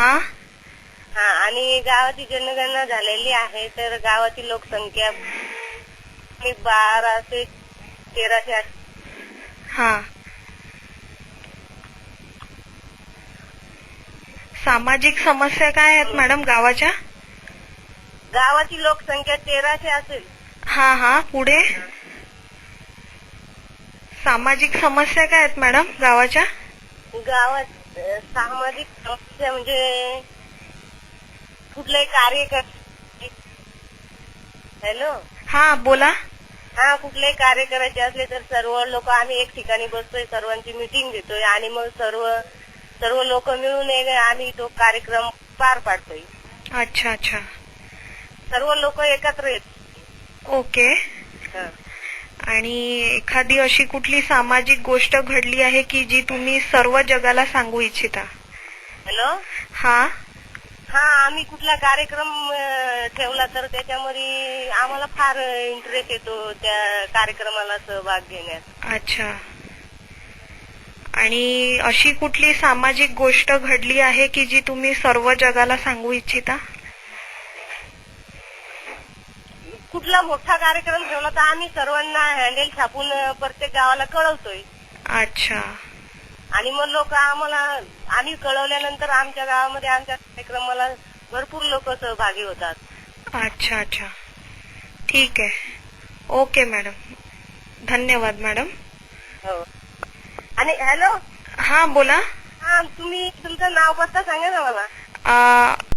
हा हा आणि गावाची जनगणना झालेली आहे तर गावाची लोकसंख्या 12 ते 1300. हा सामाजिक समस्या काय आहेत मॅडम गावाच्या? गावाची लोकसंख्या 1300 असेल. हा हा पुढे सामाजिक समस्या काय आहेत मॅडम गावाच्या? गावात सामाजिक समस्या म्हणजे कुठलंही कार्य हॅलो हा बोला. हा कुठलेही कार्य करायचे असले तर सर्व लोक आम्ही एक ठिकाणी बसतोय, सर्वांची मीटिंग घेतोय आणि मग सर्व लोक मिळून आम्ही तो कार्यक्रम पार पाडतोय. अच्छा अच्छा. सर्व लोक एकत्र येत. ओके. आणि एखादी अशी कुठली सामाजिक गोष्ट घडली आहे की जी तुम्ही सर्व जगाला सांगू इच्छिता? हॅलो हा हा आम्ही कुठला कार्यक्रम ठेवला तर त्याच्यामध्ये आम्हाला फार इंटरेस्ट येतो त्या कार्यक्रमाला सहभाग घेण्यात. अच्छा. आणि अशी कुठली सामाजिक गोष्ट घडली आहे की जी तुम्ही सर्व जगाला सांगू इच्छिता? कुठला मोठा कार्यक्रम ठेवला तर आम्ही सर्वांना हँडल छापून प्रत्येक गावाला कळवतोय. अच्छा. आणि मग लोक आम्ही कळवल्यानंतर आमच्या गावामध्ये आमच्या कार्यक्रमाला भरपूर लोक सहभागी होतात. अच्छा अच्छा. ठीक आहे. Okay madam. धन्यवाद मॅडम. हो. आणि हॅलो हा बोला. हा तुम्ही तुमचं नाव पत्ता सांगा ना मला.